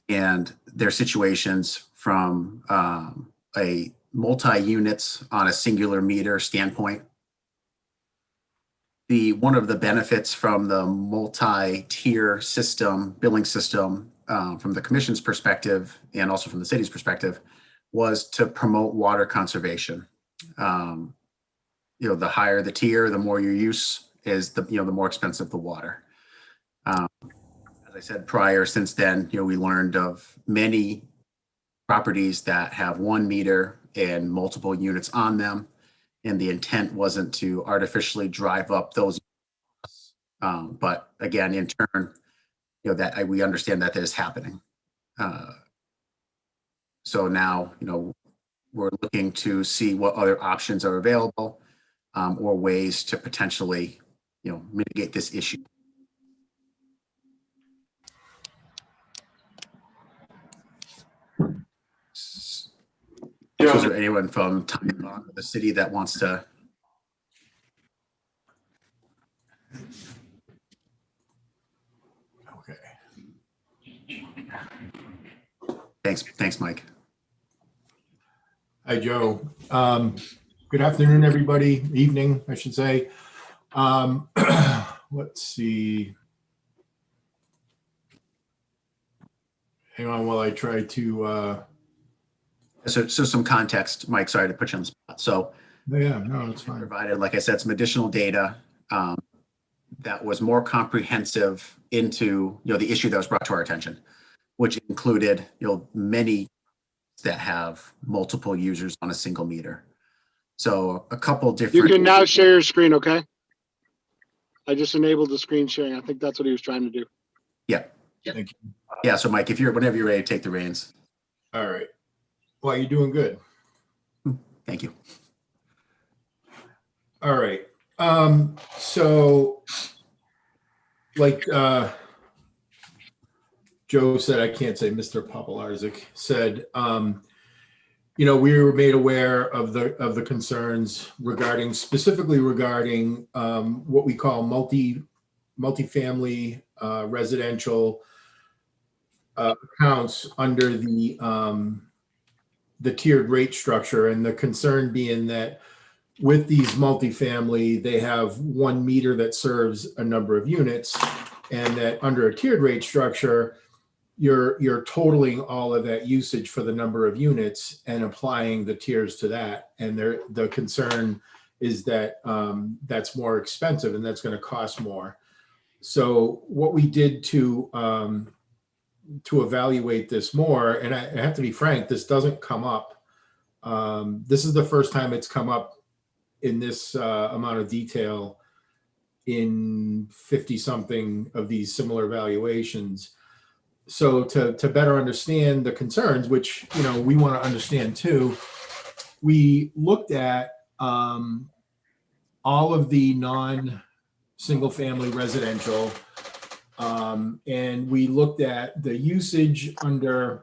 and their situations from a multi-units on a singular meter standpoint. One of the benefits from the multi-tier system, billing system, from the commission's perspective and also from the city's perspective, was to promote water conservation. The higher the tier, the more your use is, the more expensive the water. As I said prior, since then, we learned of many properties that have one meter and multiple units on them, and the intent wasn't to artificially drive up those. But again, in turn, that we understand that is happening. So now, we're looking to see what other options are available, or ways to potentially, mitigate this issue. So is there anyone from the city that wants to? Okay. Thanks, Mike. Hi, Joe. Good afternoon, everybody. Evening, I should say. Let's see. Hang on while I try to. So some context, Mike. Sorry to put you on the spot. So yeah, no, it's fine. Provided, like I said, some additional data that was more comprehensive into the issue that was brought to our attention, which included many that have multiple users on a single meter. So a couple different. You can now share your screen, okay? I just enabled the screen sharing. I think that's what he was trying to do. Yeah. Thank you. Yeah. So Mike, whenever you're ready to take the reins. All right. Well, you're doing good. Thank you. All right. So like Joe said, I can't say Mr. Popolarczyk said, we were made aware of the concerns specifically regarding what we call multifamily residential accounts under the tiered rate structure, and the concern being that with these multifamily, they have one meter that serves a number of units, and that under a tiered rate structure, you're totaling all of that usage for the number of units and applying the tiers to that. And the concern is that that's more expensive and that's going to cost more. So what we did to evaluate this more, and I have to be frank, this doesn't come up. This is the first time it's come up in this amount of detail in 50 something of these similar evaluations. So to better understand the concerns, which, we want to understand too, we looked at all of the non-single family residential, and we looked at the usage under,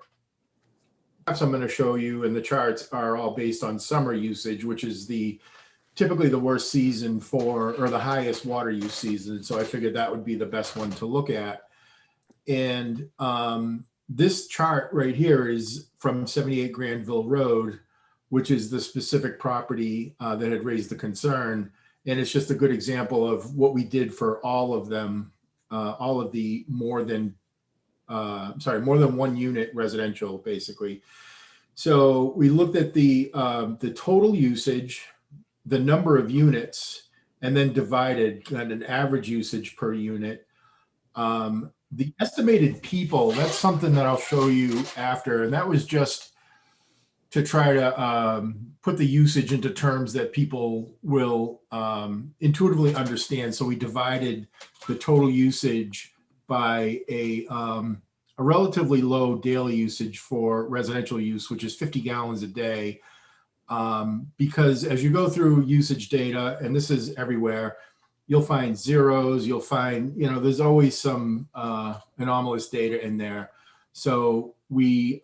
I'm going to show you, and the charts are all based on summer usage, which is typically the worst season or the highest water use season. So I figured that would be the best one to look at. And this chart right here is from 78 Granville Road, which is the specific property that had raised the concern. And it's just a good example of what we did for all of them, all of the more than one unit residential, basically. So we looked at the total usage, the number of units, and then divided an average usage per unit. The estimated people, that's something that I'll show you after. And that was just to try to put the usage into terms that people will intuitively understand. So we divided the total usage by a relatively low daily usage for residential use, which is 50 gallons a day. Because as you go through usage data, and this is everywhere, you'll find zeros, you'll find, there's always some anomalous data in there. So we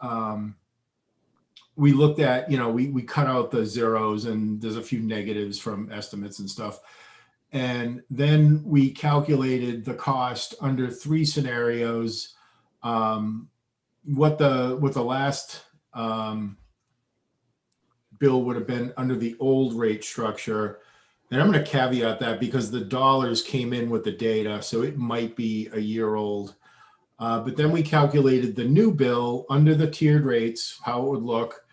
looked at, we cut out the zeros, and there's a few negatives from estimates and stuff. And then we calculated the cost under 3 scenarios, what the last bill would have been under the old rate structure. And I'm going to caveat that because the dollars came in with the data, so it might be a year old. But then we calculated the new bill under the tiered rates, how it would look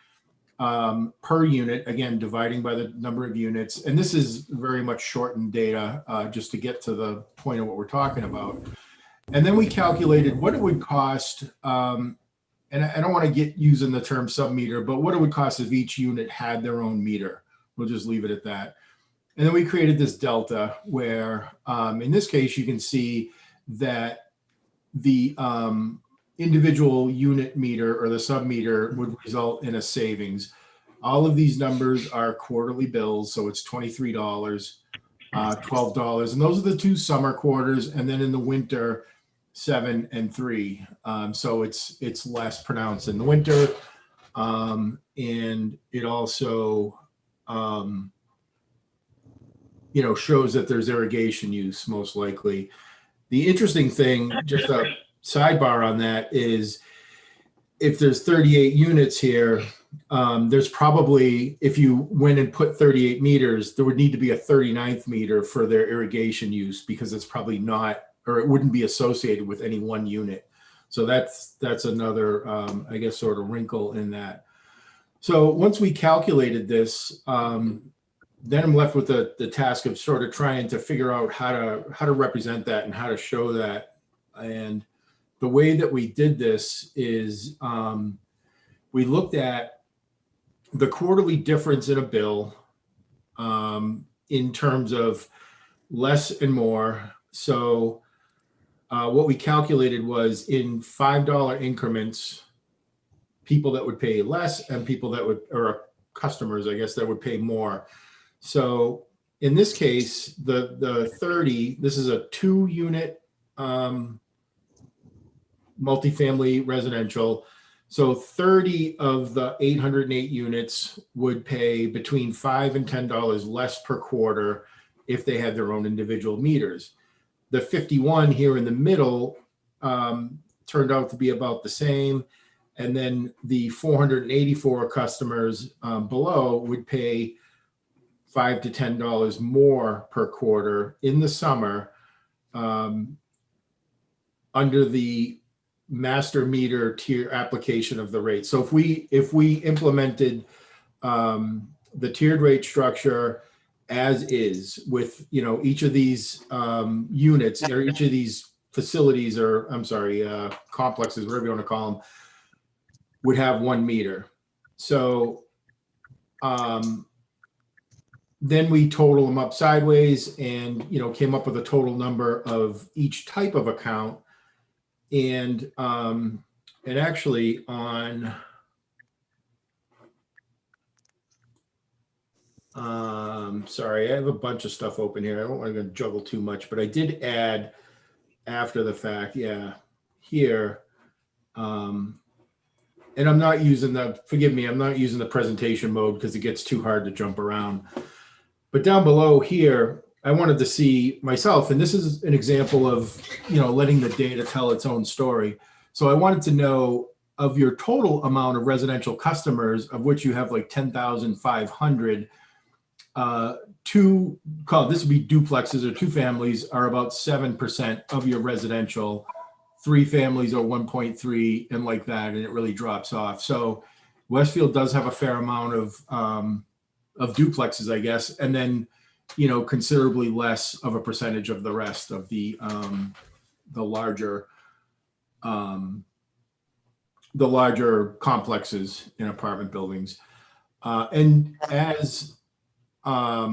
per unit, again, dividing by the number of units. And this is very much shortened data just to get to the point of what we're talking about. And then we calculated what it would cost, and I don't want to get using the term sub-meter, but what it would cost if each unit had their own meter. We'll just leave it at that. And then we created this delta where, in this case, you can see that the individual unit meter or the sub-meter would result in a savings. All of these numbers are quarterly bills, so it's $23, $12, and those are the 2 summer quarters, and then in the winter, 7 and 3. So it's less pronounced in the winter, and it also shows that there's irrigation use most likely. The interesting thing, just a sidebar on that, is if there's 38 units here, there's probably, if you went and put 38 meters, there would need to be a 39th meter for their irrigation use because it's probably not, or it wouldn't be associated with any one unit. So that's another, I guess, sort of wrinkle in that. So once we calculated this, then I'm left with the task of sort of trying to figure out how to represent that and how to show that. And the way that we did this is we looked at the quarterly difference in a bill in terms of less and more. So what we calculated was in $5 increments, people that would pay less and people that would, or customers, I guess, that would pay more. So in this case, the 30, this is a 2-unit multifamily residential. So 30 of the 808 units would pay between $5 and $10 less per quarter if they had their own individual meters. The 51 here in the middle turned out to be about the same. And then the 484 customers below would pay $5 to $10 more per quarter in the summer under the master meter tier application of the rate. So if we implemented the tiered rate structure as is with each of these units or each of these facilities, or I'm sorry, complexes, whatever you want to call them, would have 1 meter. So then we total them up sideways and came up with a total number of each type of account. And actually on sorry, I have a bunch of stuff open here. I don't want to juggle too much, but I did add after the fact, here. And I'm not using forgive me, I'm not using the presentation mode because it gets too hard to jump around. But down below here, I wanted to see myself, and this is an example of, letting the data tell its own story. So I wanted to know of your total amount of residential customers, of which you have like 10,500, this would be duplexes or 2 families are about 7% of your residential. 3 families are 1.3 and like that, and it really drops off. So Westfield does have a fair amount of duplexes, I guess, and then considerably less of a percentage of the rest of the larger complexes in apartment buildings. And as a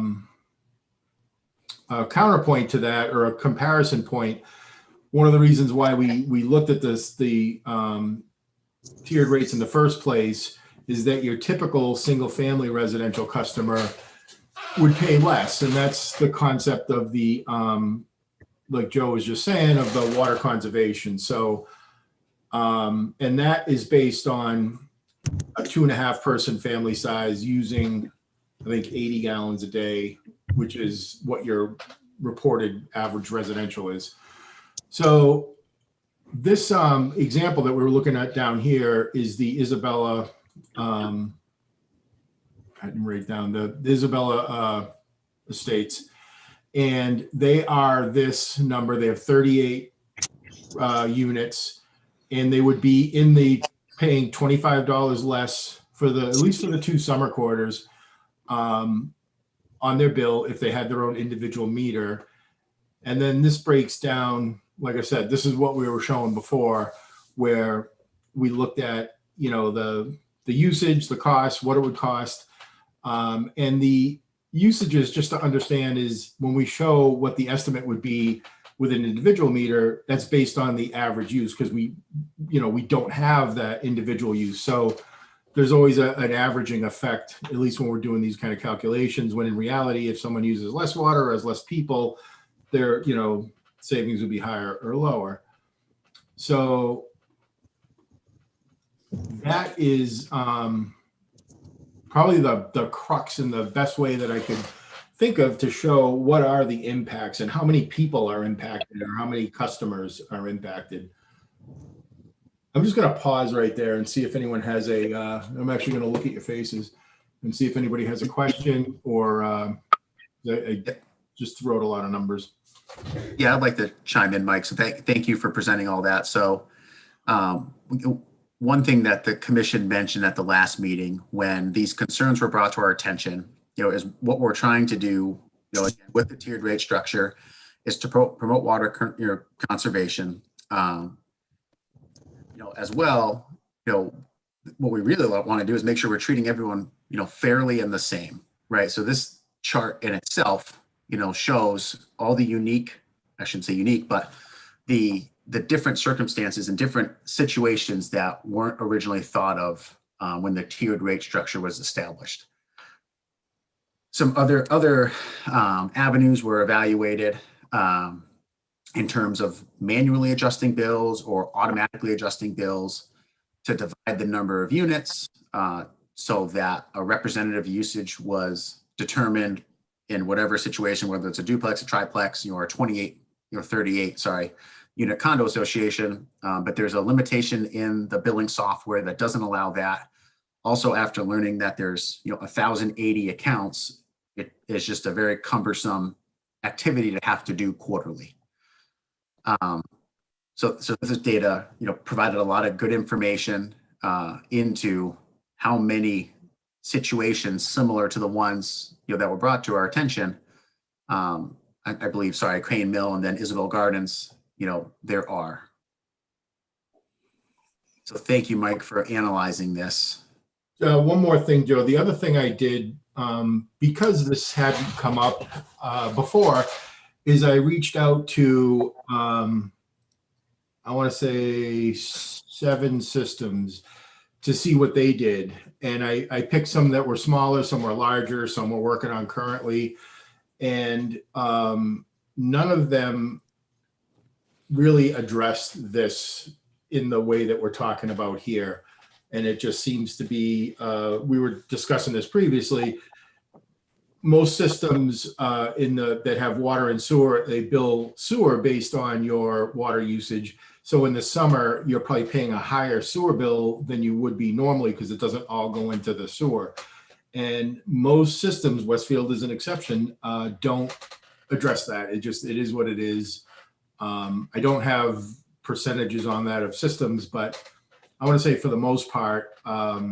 counterpoint to that, or a comparison point, one of the reasons why we looked at the tiered rates in the first place is that your typical single family residential customer would pay less. And that's the concept of the, like Joe was just saying, of the water conservation. So, and that is based on a 2.5 person family size using, I think, 80 gallons a day, which is what your reported average residential is. So this example that we were looking at down here is the Isabella, I didn't write down the Isabella Estates. And they are this number. They have 38 units, and they would be in the paying $25 less for the, at least for the 2 summer quarters, on their bill if they had their own individual meter. And then this breaks down, like I said, this is what we were showing before, where we looked at, you know, the usage, the cost, what it would cost, and the usages, just to understand, is when we show what the estimate would be with an individual meter, that's based on the average use, because we don't have that individual use. So there's always an averaging effect, at least when we're doing these kind of calculations, when in reality, if someone uses less water or has less people, their, savings would be higher or lower. So that is probably the crux and the best way that I could think of to show what are the impacts and how many people are impacted or how many customers are impacted. I'm just going to pause right there and see if anyone has I'm actually going to look at your faces and see if anybody has a question, or I just throw out a lot of numbers. Yeah, I'd like to chime in, Mike. So thank you for presenting all that. So one thing that the commission mentioned at the last meeting when these concerns were brought to our attention, is what we're trying to do, with the tiered rate structure, is to promote water conservation. As well, what we really want to do is make sure we're treating everyone, fairly and the same, right? So this chart in itself, shows all the unique, I shouldn't say unique, but the different circumstances and different situations that weren't originally thought of when the tiered rate structure was established. Some other avenues were evaluated in terms of manually adjusting bills or automatically adjusting bills to divide the number of units so that a representative usage was determined in whatever situation, whether it's a duplex, a triplex, or a 38 unit condo association. But there's a limitation in the billing software that doesn't allow that. Also, after learning that there's 1,080 accounts, it is just a very cumbersome activity to have to do quarterly. So this data, provided a lot of good information into how many situations similar to the ones that were brought to our attention. I believe, Crane Mill and then Isabel Gardens, there are. So thank you, Mike, for analyzing this. One more thing, Joe. The other thing I did, because this hadn't come up before, is I reached out to, I want to say 7 systems to see what they did. And I picked some that were smaller, some were larger, some we're working on currently. And none of them really addressed this in the way that we're talking about here. And it just seems to be, we were discussing this previously, most systems that have water and sewer, they bill sewer based on your water usage. So in the summer, you're probably paying a higher sewer bill than you would be normally because it doesn't all go into the sewer. And most systems, Westfield is an exception, don't address that. It is what it is. I don't have percentages on that of systems, but I want to say for the most part, at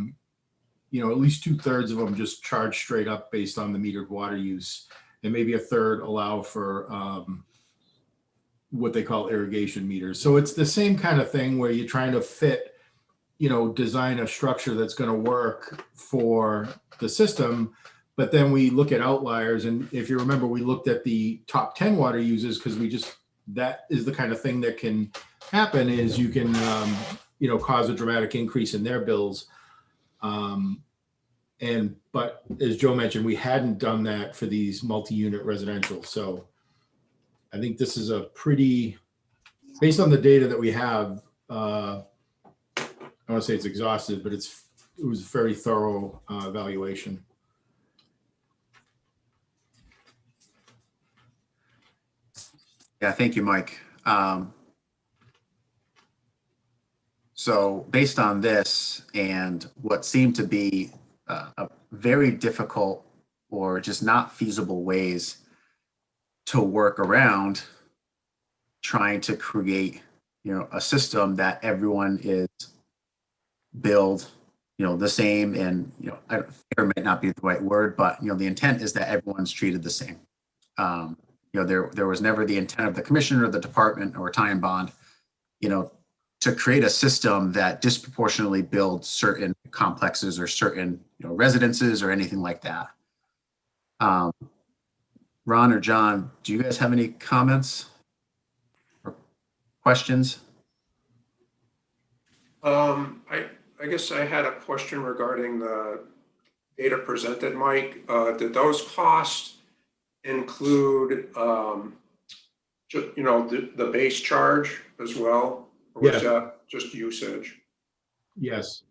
least 2/3 of them just charge straight up based on the metered water use, and maybe a third allow for what they call irrigation meters. So it's the same kind of thing where you're trying to fit, design a structure that's going to work for the system. But then we look at outliers. And if you remember, we looked at the top 10 water users because that is the kind of thing that can happen is you can, cause a dramatic increase in their bills. But as Joe mentioned, we hadn't done that for these multi-unit residential. So I think this is based on the data that we have, I don't want to say it's exhaustive, but it was a very thorough evaluation. Yeah, thank you, Mike. So based on this and what seemed to be a very difficult or just not feasible ways to work around trying to create, a system that everyone is billed, the same, and, fair might not be the right word, but, the intent is that everyone's treated the same. There was never the intent of the commissioner, the department, or time bond, to create a system that disproportionately builds certain complexes or certain, residences or anything like that. Ron or John, do you guys have any comments or questions? I guess I had a question regarding the data presented, Mike. Did those costs include, the base charge as well? Or was Yes. that just usage? Yes.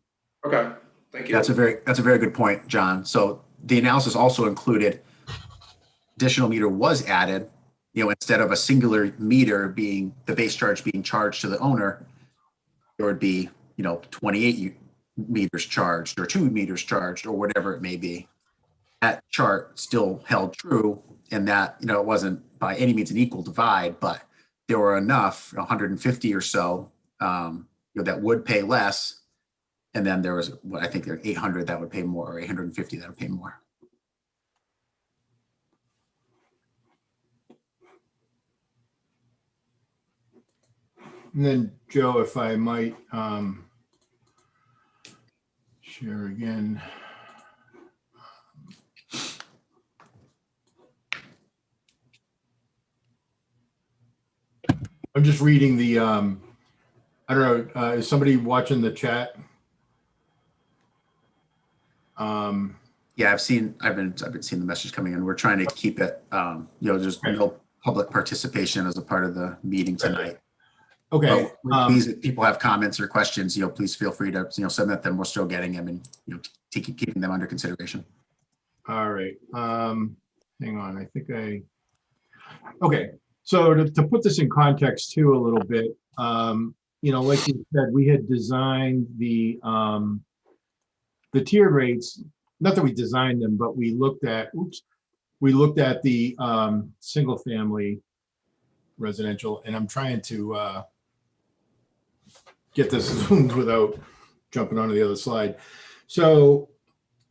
Okay, thank you. That's a very good point, John. So the analysis also included additional meter was added, instead of a singular meter being the base charge being charged to the owner, there would be, 28 meters charged or 2 meters charged or whatever it may be. That chart still held true, and that, it wasn't by any means an equal divide, but there were enough, 150 or so, that would pay less. And then there was, I think there are 800 that would pay more, or 850 that would pay more. And then Joe, if I might share again. I'm just reading the, I don't know, is somebody watching the chat? Yeah, I've been seeing the message coming in. We're trying to keep it, just no public participation as a part of the meeting tonight. Okay. But please, if people have comments or questions, please feel free to, submit them. We're still getting them and, keeping them under consideration. All right. Hang on. I think okay. So to put this in context too, a little bit, like you said, we had designed the tiered rates, not that we designed them, but we looked at the single family residential, and I'm trying to get this zoomed without jumping onto the other slide. So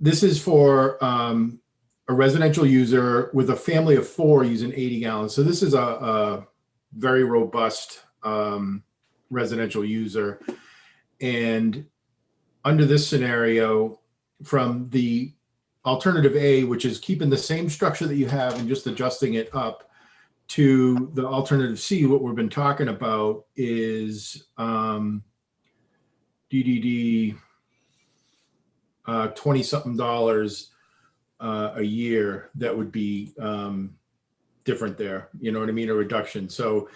this is for a residential user with a family of 4 using 80 gallons. So this is a very robust residential user. And under this scenario, from the alternative A, which is keeping the same structure that you have and just adjusting it up, to the alternative C, what we've been talking about is DDD 20-something dollars a year. That would be different there, you know what I mean, a reduction. So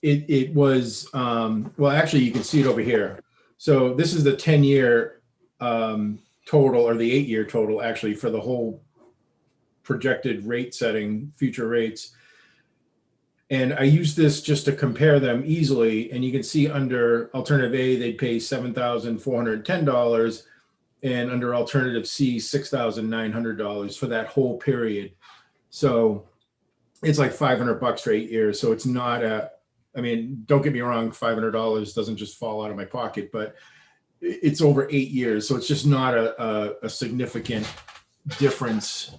it was, well, actually you can see it over here. So this is the 10-year total, or the 8-year total actually, for the whole projected rate setting, future rates. And I use this just to compare them easily. And you can see under alternative A, they'd pay $7,410, and under alternative C, $6,900 for that whole period. So it's like $500 for 8 years. So it's not I mean, don't get me wrong, $500 doesn't just fall out of my pocket, but it's over 8 years. So it's just not a significant difference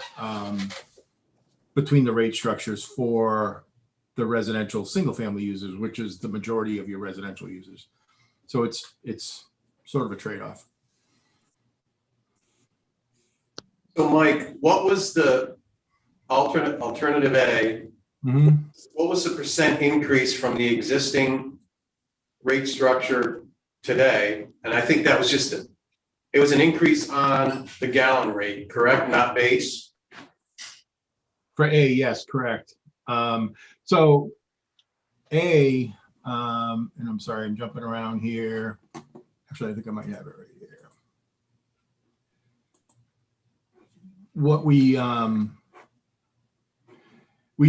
between the rate structures for the residential single family users, which is the majority of your residential users. So it's sort of a trade-off. So Mike, what was the alternative A? Mm-hmm. What was the percent increase from the existing rate structure today? And I think that was just it was an increase on the gallon rate, correct? Not base? For A, yes, correct. So A, and I'm sorry, I'm jumping around here. Actually, I think I might have it right here. What we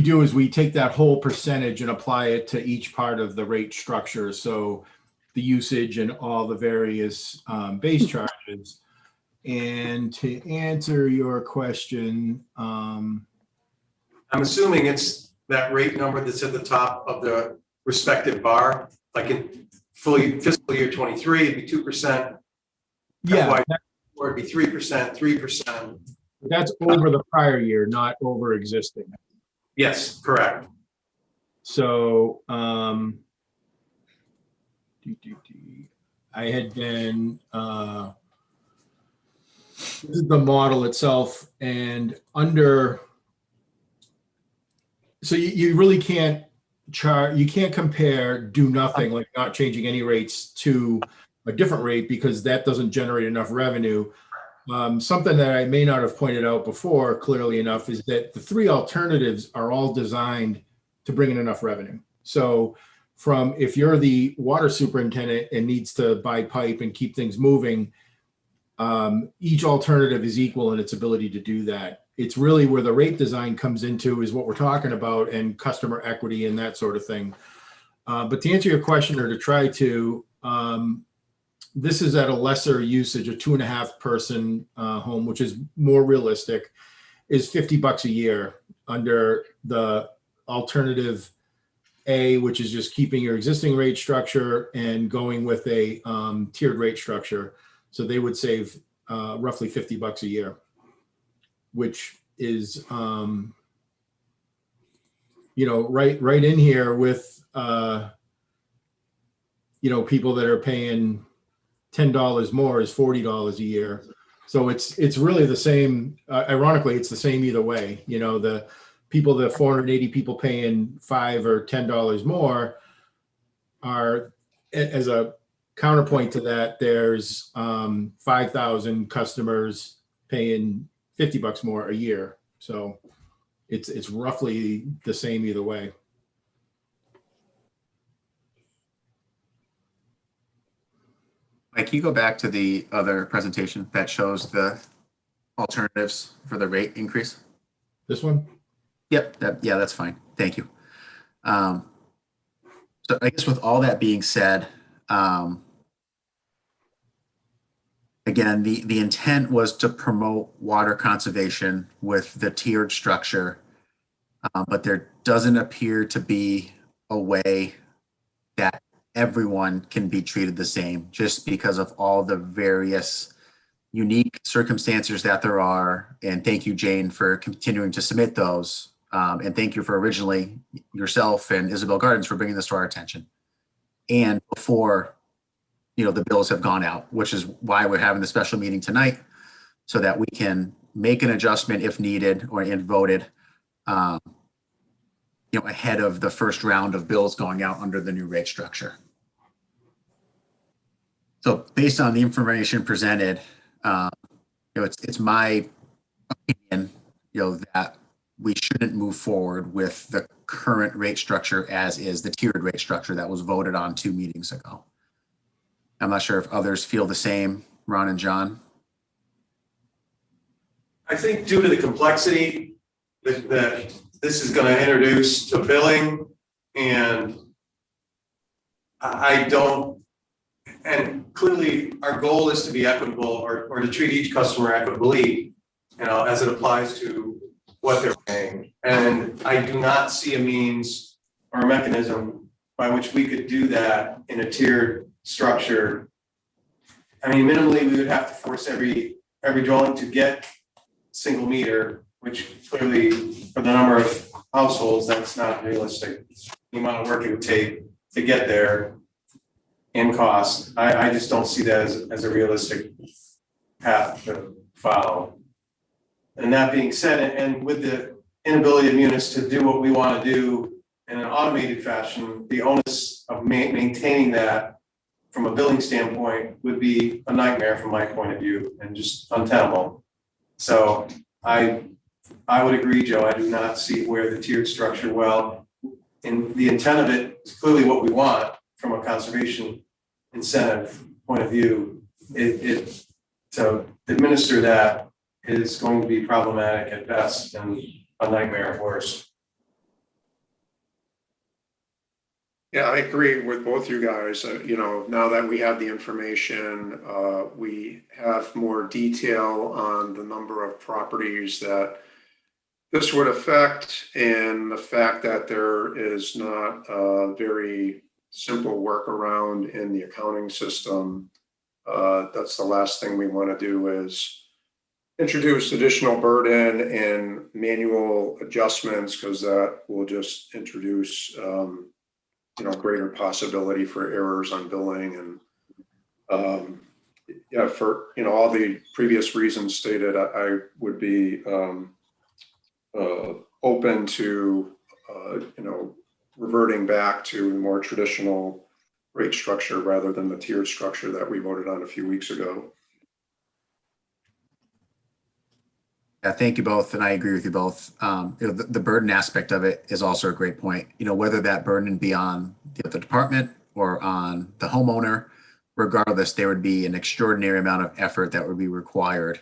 do is we take that whole percentage and apply it to each part of the rate structure. So the usage and all the various base charges. And to answer your question, I'm assuming it's that rate number that's at the top of the respective bar, like in fully fiscal year 23, it'd be 2%. yeah, Or it'd be 3%, 3%. that's over the prior year, not over existing. Yes, correct. So, I had been, this is the model itself, and under, so you really can't you can't compare do nothing, like not changing any rates, to a different rate, because that doesn't generate enough revenue. Something that I may not have pointed out before clearly enough is that the three alternatives are all designed to bring in enough revenue. So from, if you're the water superintendent and needs to buy pipe and keep things moving, each alternative is equal in its ability to do that. It's really where the rate design comes into is what we're talking about, and customer equity and that sort of thing. But to answer your question, or to try to, this is at a lesser usage, a 2.5 person home, which is more realistic, is $50 a year under the alternative A, which is just keeping your existing rate structure and going with a tiered rate structure. So they would save roughly $50 a year, which is, right in here with, people that are paying $10 more is $40 a year. So it's really the same. Ironically, it's the same either way. The people, the 480 people paying $5 or $10 more are, as a counterpoint to that, there's 5,000 customers paying $50 more a year. So it's roughly the same either way. Mike, can you go back to the other presentation that shows the alternatives for the rate increase? This one? Yep, that's fine. Thank you. So I guess with all that being said, again, the intent was to promote water conservation with the tiered structure, but there doesn't appear to be a way that everyone can be treated the same, just because of all the various unique circumstances that there are. And thank you, Jane, for continuing to submit those. And thank you for originally yourself and Isabel Gardens for bringing this to our attention. And before, the bills have gone out, which is why we're having the special meeting tonight, so that we can make an adjustment if needed or voted, ahead of the first round of bills going out under the new rate structure. So based on the information presented, it's my opinion, that we shouldn't move forward with the current rate structure as is, the tiered rate structure that was voted on 2 meetings ago. I'm not sure if others feel the same, Ron and John. I think due to the complexity that this is going to introduce to billing, and I don't, and clearly our goal is to be equitable, or to treat each customer equitably, as it applies to what they're paying. And I do not see a means or a mechanism by which we could do that in a tiered structure. I mean, minimally, we would have to force every dwelling to get single meter, which clearly for the number of households, that's not realistic. The amount of work it would take to get there in cost, I just don't see that as a realistic path to follow. And that being said, and with the inability of Munis to do what we want to do in an automated fashion, the onus of maintaining that from a billing standpoint would be a nightmare from my point of view, and just untenable. So I would agree, Joe. I do not see where the tiered structure, and the intent of it is clearly what we want from a conservation incentive point of view. To administer that is going to be problematic at best and a nightmare at worst. Yeah, I agree with both you guys. You know, now that we have the information, we have more detail on the number of properties that this would affect, and the fact that there is not a very simple workaround in the accounting system. That's the last thing we want to do is introduce additional burden and manual adjustments, because that will just introduce greater possibility for errors on billing. And yeah, for all the previous reasons stated, I would be open to reverting back to a more traditional rate structure rather than the tiered structure that we voted on a few weeks ago. Yeah, thank you both, and I agree with you both. The burden aspect of it is also a great point. Whether that burden be on the department or on the homeowner, regardless, there would be an extraordinary amount of effort that would be required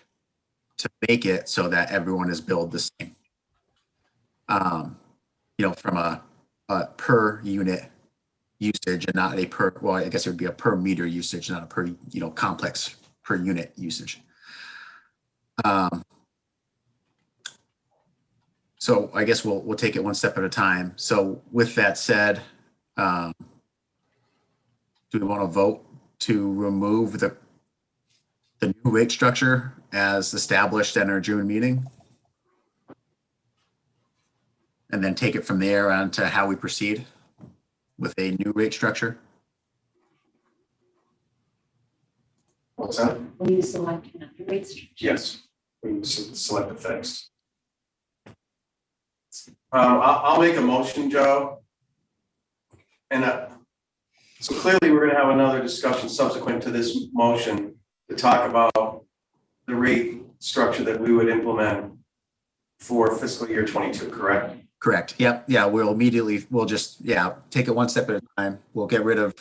to make it so that everyone is billed the same. From a per unit usage and not a per, well, I guess it would be a per meter usage, not a per, complex per unit usage. So I guess we'll take it one step at a time. So with that said, do we want to vote to remove the new rate structure as established at our June meeting? And then take it from there on to how we proceed with a new rate structure? What's that? Will you select another rate structure? Yes, we select the fixed. I'll make a motion, Joe. And so clearly we're gonna have another discussion subsequent to this motion to talk about the rate structure that we would implement for fiscal year 22, correct? Correct. Yep. Yeah. We'll just take it one step at a time. We'll get rid of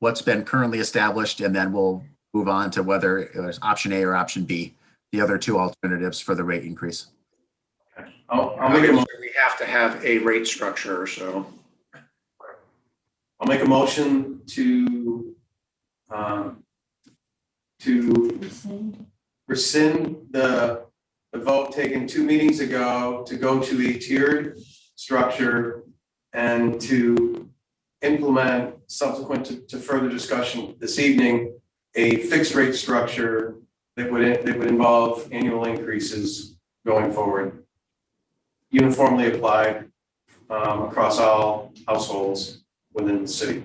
what's been currently established, and then we'll move on to whether it was option A or option B, the other two alternatives for the rate increase. I'll make a motion. We have to have a rate structure, so. I'll make a motion to rescind the vote taken 2 meetings ago to go to a tiered structure and to implement subsequent to further discussion this evening, a fixed rate structure that would involve annual increases going forward, uniformly applied across all households within the city.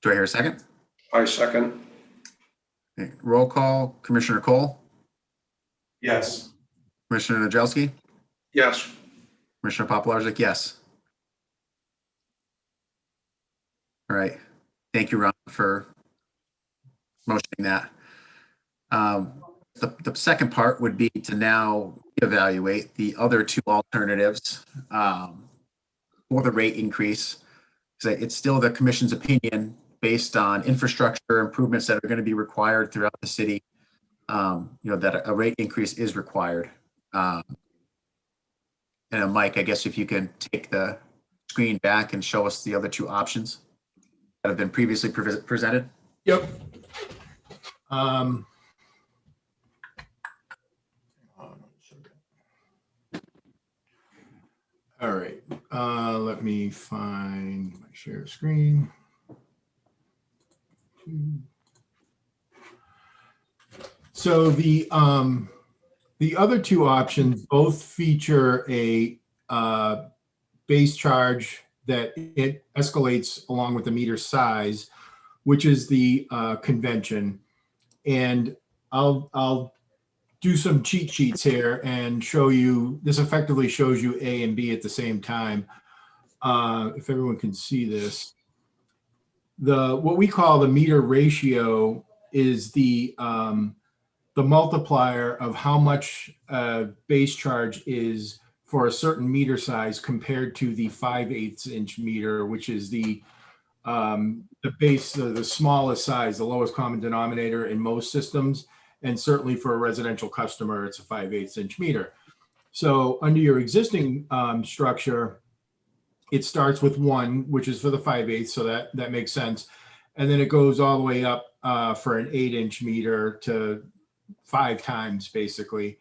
Do I hear a second? I second. Okay. Roll call. Commissioner Cole, Yes. Commissioner Nadrowski, Yes. Commissioner Popolarczyk, yes. All right. Thank you, Ron, for motioning that. The second part would be to now evaluate the other two alternatives for the rate increase. Because it's still the commission's opinion based on infrastructure improvements that are going to be required throughout the city, that a rate increase is required. And Mike, I guess if you can take the screen back and show us the other two options that have been previously presented. Yep. All right, let me find my share screen. So the other two options both feature a base charge that it escalates along with the meter size, which is the convention. And I'll do some cheat sheets here and show you, this effectively shows you A and B at the same time. If everyone can see this. What we call the meter ratio is the multiplier of how much base charge is for a certain meter size compared to the 5/8 inch meter, which is the base, the smallest size, the lowest common denominator in most systems. And certainly for a residential customer, it's a 5/8 inch meter. So under your existing structure, it starts with 1, which is for the 5/8, so that makes sense. And then it goes all the way up for an 8-inch meter to 5 times basically.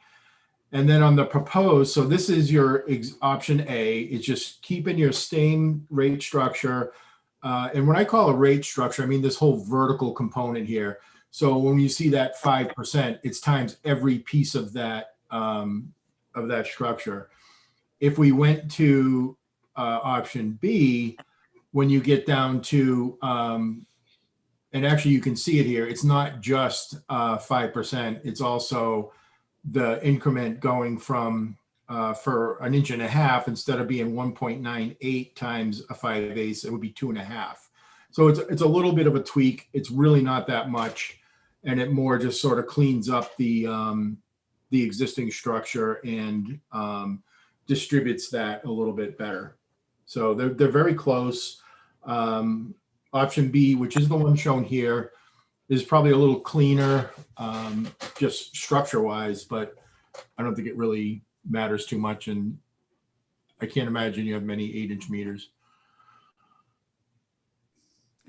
And then on the proposed, so this is your option A, it's just keeping your same rate structure. And when I call a rate structure, I mean this whole vertical component here. So when you see that 5%, it's times every piece of that structure. If we went to option B, when you get down to, and actually you can see it here, it's not just 5%, it's also the increment going from for an inch and a half, instead of being 1.98 times a 5/8, it would be 2.5. So it's a little bit of a tweak. It's really not that much, and it more just sort of cleans up the existing structure and distributes that a little bit better. So they're very close. Option B, which is the one shown here, is probably a little cleaner, just structure wise, but I don't think it really matters too much. And I can't imagine you have many 8-inch meters.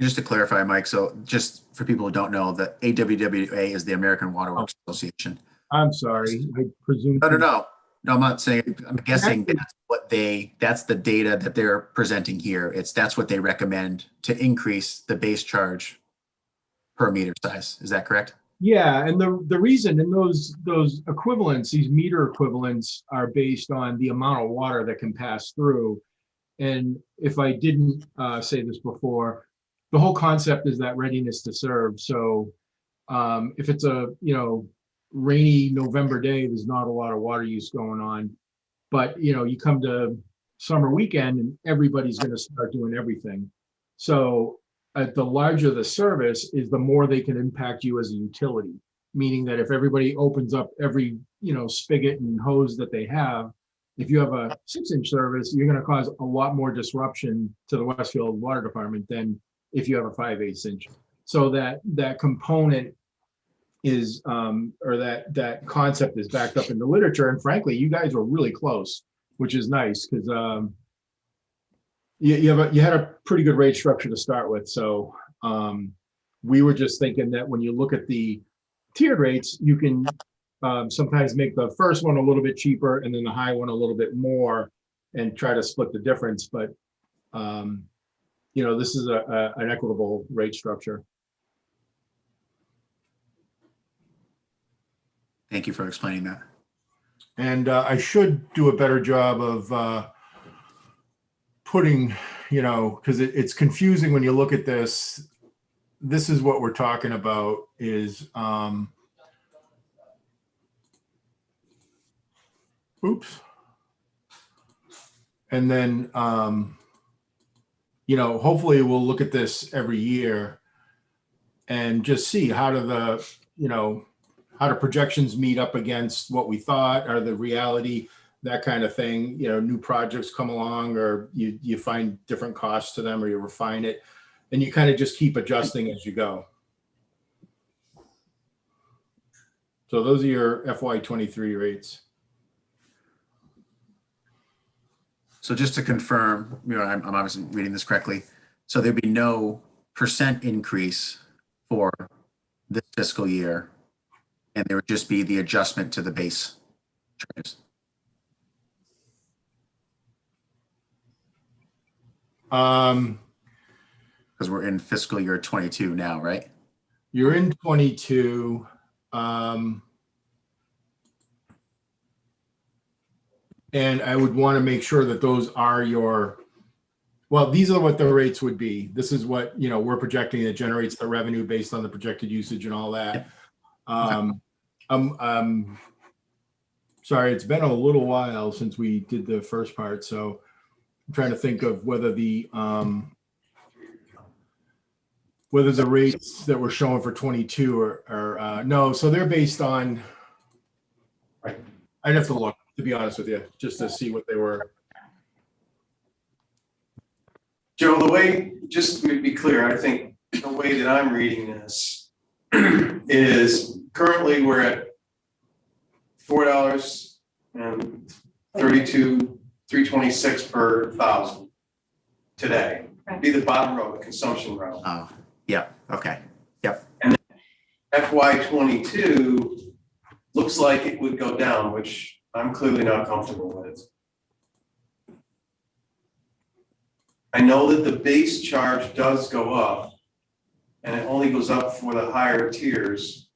Just to clarify, Mike, so just for people who don't know, the AWWA is the American Water Works Association. I'm sorry. I presume. No, I'm not saying, I'm guessing that's the data that they're presenting here. That's what they recommend to increase the base charge per meter size. Is that correct? Yeah, and the reason, and those equivalents, these meter equivalents, are based on the amount of water that can pass through. And if I didn't say this before, the whole concept is that readiness to serve. So if it's a rainy November day, there's not a lot of water use going on, but you come to summer weekend and everybody's going to start doing everything. So the larger the service is, the more they can impact you as a utility, meaning that if everybody opens up every spigot and hose that they have, if you have a 6-inch service, you're going to cause a lot more disruption to the Westfield Water Department than if you have a 5/8 inch. So that component is or that concept is backed up in the literature, and frankly you guys were really close, which is nice, because you had a pretty good rate structure to start with. So we were just thinking that when you look at the tiered rates, you can sometimes make the first one a little bit cheaper and then the high one a little bit more and try to split the difference. But this is an equitable rate structure. Thank you for explaining that. And I should do a better job of putting, because it's confusing when you look at this. This is what we're talking about is, oops. And then, hopefully we'll look at this every year and just see how do how do projections meet up against what we thought, or the reality, that kind of thing. New projects come along, or you find different costs to them, or you refine it, and you kind of just keep adjusting as you go. So those are your FY23 rates. So just to confirm, I'm obviously reading this correctly. So there'd be no percent increase for this fiscal year, and there would just be the adjustment to the base charges. Because we're in fiscal year 22 now, right? You're in 22. And I would want to make sure that those are these are what the rates would be. This is what, we're projecting that generates the revenue based on the projected usage and all that. I'm sorry, it's been a little while since we did the first part. So I'm trying to think of whether the rates that we're showing for 22 are no. So they're based on, I'd have to look, to be honest with you, just to see what they were. Joe, the way, just to be clear, I think the way that I'm reading this is currently we're at $4 and $326 per thousand. today. Be the bottom row, the consumption row. Oh, yeah, okay. FY '22 looks like it would go down, which I'm clearly not comfortable with. I know that the base charge does go up, and it only goes up for the higher tiers.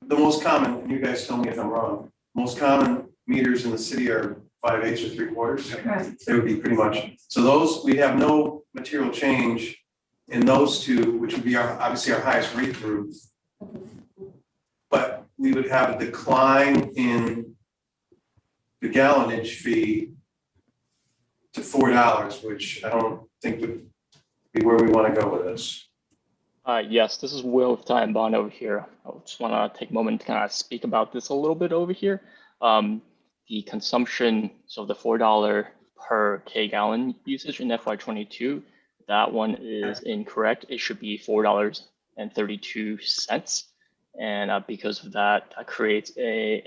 The most common, and you guys tell me if I'm wrong, most common meters in the city are 5/8 or 3/4. Correct. They would be pretty much, so those, we have no material change in those two, which would be our, obviously our highest rate group. But we would have a decline in the gallonage fee to $4, which I don't think would be where we want to go with this. Yes, this is Will with Time Bond over here. I just want to take a moment to kind of speak about this a little bit over here. The consumption, so the $4 per K gallon usage in FY '22, that one is incorrect. It should be $4.32. And because of that, that creates a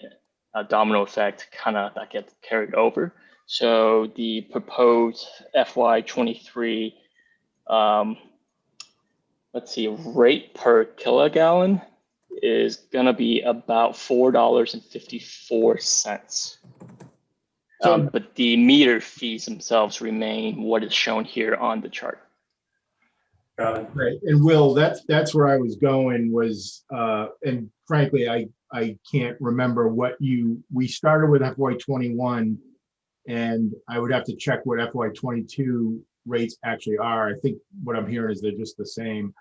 domino effect kind of that gets carried over. So the proposed FY '23, let's see, rate per kilogallon is gonna be about $4.54. But the meter fees themselves remain what is shown here on the chart. Got it. Right, and Will, that's where I was going was, and frankly, I can't remember what we started with FY '21, and I would have to check what FY '22 rates actually are. I think what I'm hearing is they're just the same.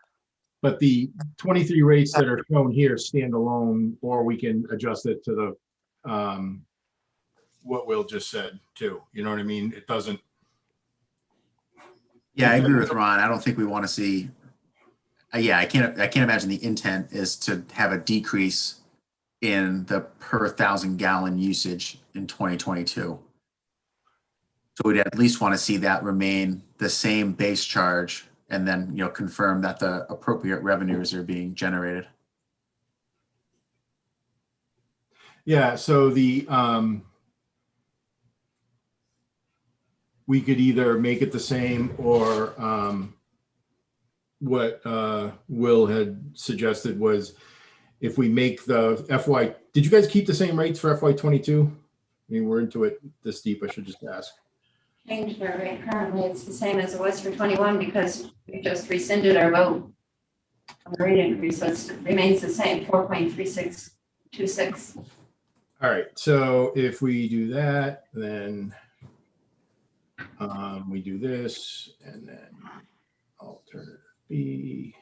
But the 23 rates that are shown here stand alone, or we can adjust it to the, what Will just said too. You know what I mean? It doesn't. Yeah, I agree with Ron. I don't think we want to see, yeah, I can't imagine the intent is to have a decrease in the per 1,000 gallon usage in 2022. So we'd at least want to see that remain the same base charge and then, confirm that the appropriate revenues are being generated. Yeah, so we could either make it the same or what Will had suggested was if we make the did you guys keep the same rates for FY '22? I mean, we're into it this deep, I should just ask. Changed our rate. Currently, it's the same as it was for '21 because we just rescinded our vote on the rate increase, so it remains the same, 4.3626. All right, so if we do that, then we do this, and then alternative B.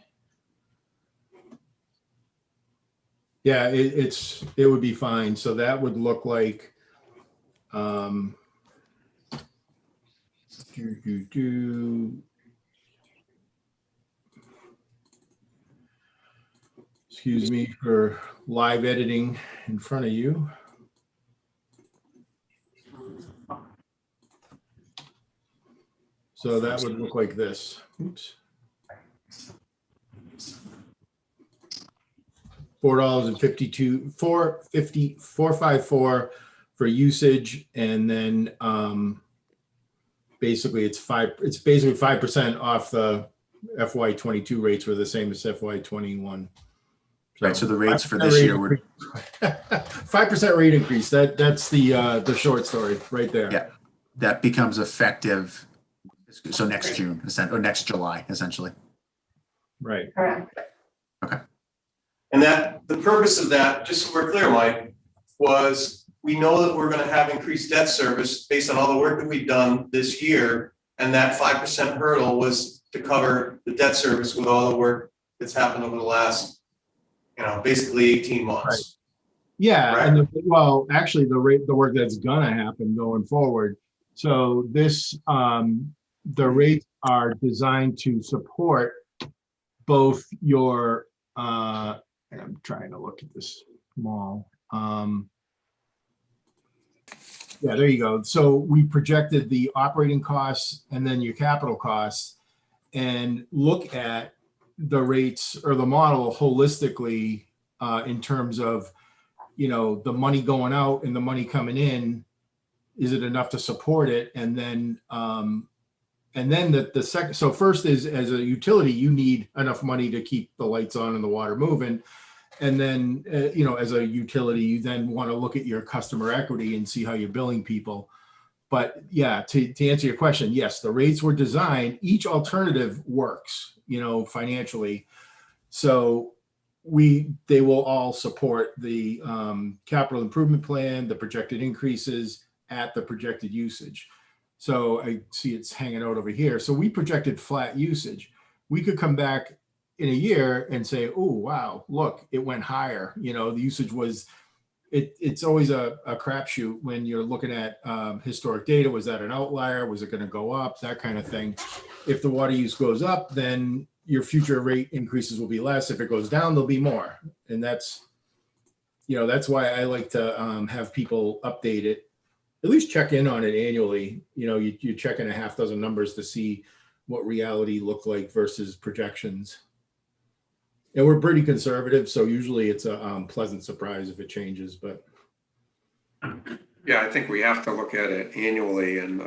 Yeah, it would be fine. So that would look like excuse me for live editing in front of you. So that would look like this. Oops. $4.52, $454 for usage, and then basically it's basically 5% off the FY '22 rates were the same as FY '21. Right, so the rates for this year would 5% rate increase. That's the short story right there. Yeah, that becomes effective. So next June, or next July, essentially. Right. Correct. Okay. And that, the purpose of that, just so we're clear, Mike, was we know that we're gonna have increased debt service based on all the work that we've done this year. And that 5% hurdle was to cover the debt service with all the work that's happened over the last, basically 18 months. Yeah, Right. and well, actually, the work that's gonna happen going forward. So this, the rates are designed to support both your, and I'm trying to look at this small. Yeah, there you go. So we projected the operating costs and then your capital costs, and look at the rates or the model holistically in terms of, the money going out and the money coming in. Is it enough to support it? And then And then the second, so first is, as a utility, you need enough money to keep the lights on and the water moving. And then, as a utility, you then want to look at your customer equity and see how you're billing people. But yeah, to answer your question, yes, the rates were designed, each alternative works, financially. So they will all support the capital improvement plan, the projected increases at the projected usage. So I see it's hanging out over here. So we projected flat usage. We could come back in a year and say, oh, wow, look, it went higher. The usage was, it's always a crapshoot when you're looking at historic data. Was that an outlier? Was it going to go up? That kind of thing. If the water use goes up, then your future rate increases will be less. If it goes down, there'll be more. And that's why I like to have people update it, at least check in on it annually. You're checking a half dozen numbers to see what reality looked like versus projections. And we're pretty conservative, so usually it's a pleasant surprise if it changes, but. Yeah, I think we have to look at it annually, and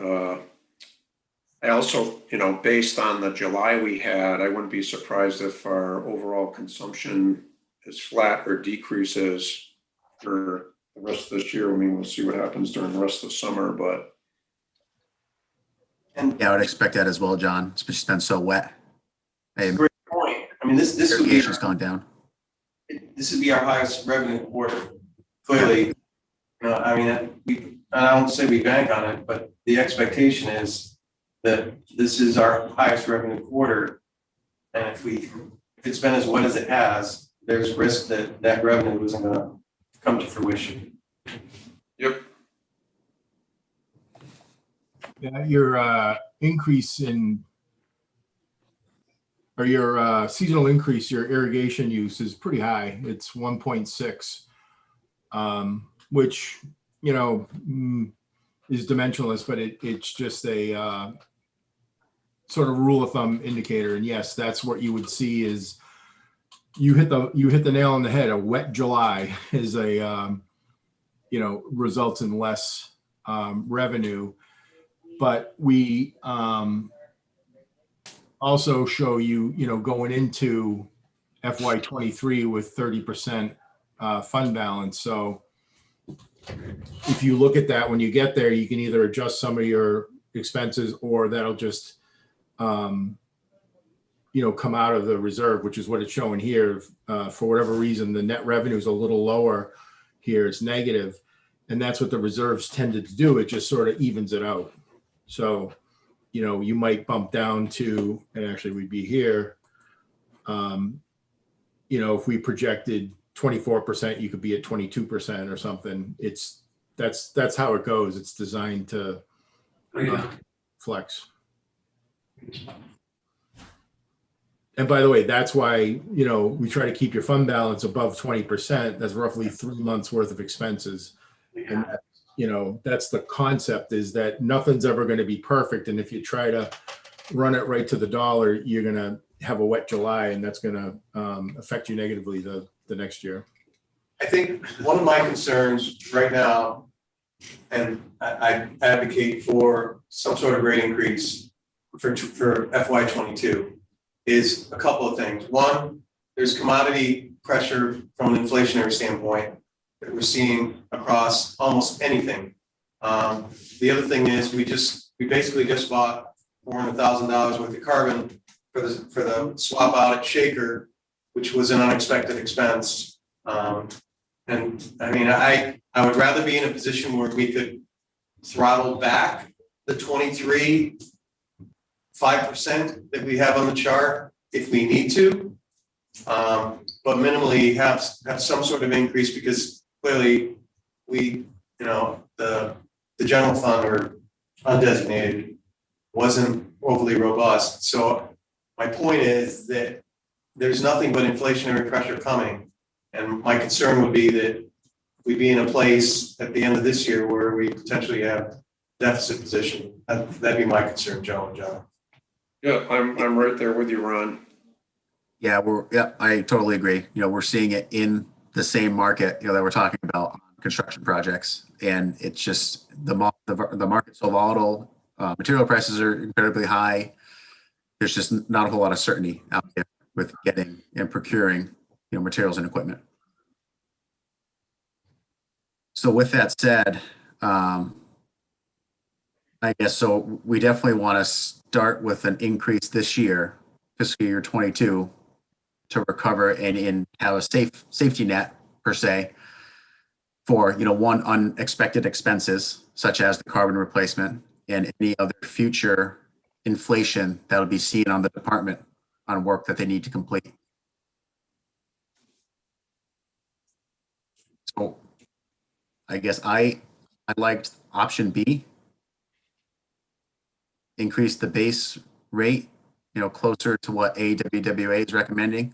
I also, based on the July we had, I wouldn't be surprised if our overall consumption is flat or decreases for the rest of this year. I mean, we'll see what happens during the rest of the summer, but. Yeah, I would expect that as well, John. It's just been so wet. Hey, Great point. I mean, this would be, irrigation's gone down. this would be our highest revenue quarter. Clearly, I mean, I don't say we bank on it, but the expectation is that this is our highest revenue quarter. And if it's been as wet as it has, there's risk that revenue isn't going to come to fruition. Yep. Yeah, your increase in, or your seasonal increase, your irrigation use is pretty high. It's 1.6, which, is dimensionless, but it's just a sort of rule of thumb indicator. And yes, that's what you would see is you hit the nail on the head. A wet July is results in less revenue. But we also show you, going into FY23 with 30% fund balance. So if you look at that, when you get there, you can either adjust some of your expenses, or that'll just, come out of the reserve, which is what it's showing here. For whatever reason, the net revenue is a little lower here. It's negative. And that's what the reserves tended to do. It just sort of evens it out. So, you might bump down to, and actually we'd be here, if we projected 24%, you could be at 22% or something. That's how it goes. It's designed to flex. And by the way, that's why, we try to keep your fund balance above 20%. That's roughly 3 months worth of expenses. And that, that's the concept, is that nothing's ever going to be perfect. And if you try to run it right to the dollar, you're going to have a wet July, and that's going to affect you negatively the next year. I think one of my concerns right now, and I advocate for some sort of rate increase for FY22, is a couple of things. One, there's commodity pressure from an inflationary standpoint that we're seeing across almost anything. The other thing is we basically just bought $400,000 worth of carbon for the swap out at Shaker, which was an unexpected expense. And I mean, I would rather be in a position where we could throttle back the 5% that we have on the chart if we need to, but minimally have some sort of increase, because clearly the general fund, or undesignated, wasn't overly robust. So my point is that there's nothing but inflationary pressure coming. And my concern would be that we'd be in a place at the end of this year where we potentially have deficit position. That'd be my concern, Joe and John. Yeah, I'm right there with you, Ron. Yeah, I totally agree. We're seeing it in the same market, that we're talking about, construction projects, and it's just the market's so volatile. Material prices are incredibly high. There's just not a whole lot of certainty out there with getting and procuring, materials and equipment. So with that said, I guess so we definitely want to start with an increase this year, fiscal year 22, to recover and have a safety net per se for, one, unexpected expenses such as the carbon replacement and any other future inflation that'll be seen on the department on work that they need to complete. So I guess I liked option B. Increase the base rate, closer to what AWWA is recommending.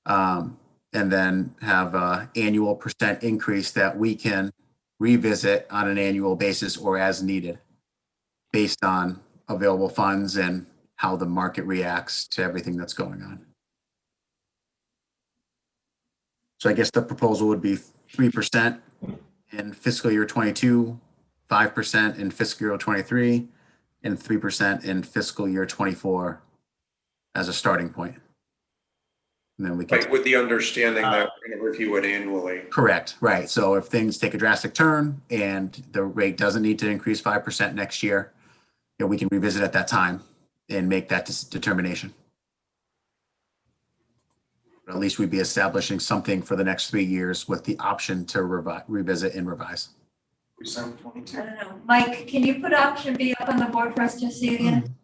And then have a annual percent increase that we can revisit on an annual basis or as needed based on available funds and how the market reacts to everything that's going on. So I guess the proposal would be 3% in fiscal year 22, 5% in fiscal year 23, and 3% in fiscal year 24 as a starting point. And then we can. Right, with the understanding that we're going to review it annually. Correct, right. So if things take a drastic turn and the rate doesn't need to increase 5% next year, we can revisit at that time and make that determination. But at least we'd be establishing something for the next 3 years with the option to revisit and revise. I don't know. Mike, can you put option B up on the board for us to see again?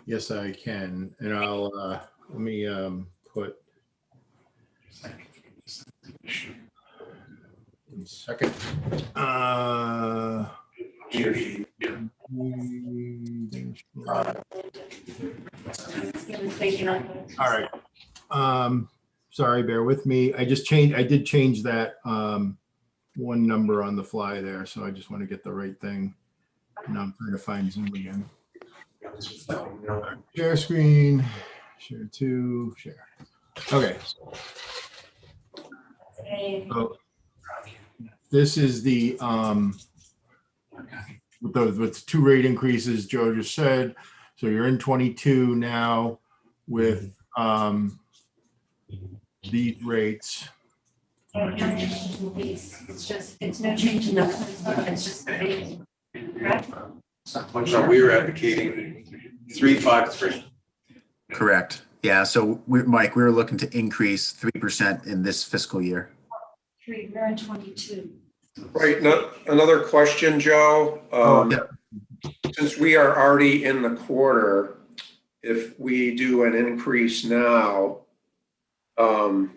Yes, I can. And I'll, let me put. One second. All right. Sorry, bear with me. I did change that one number on the fly there, so I just want to get the right thing. Now I'm trying to find Zoom again. Share screen, share to, share. Okay. So this is the with 2 rate increases Joe just said. So you're in 22 now with these rates. It's no change in the, it's just the base, correct? So we were advocating 353. Correct. Yeah. So Mike, we were looking to increase 3% in this fiscal year. We're in 22. Right, another question, Joe. Yeah. Since we are already in the quarter, if we do an increase now, and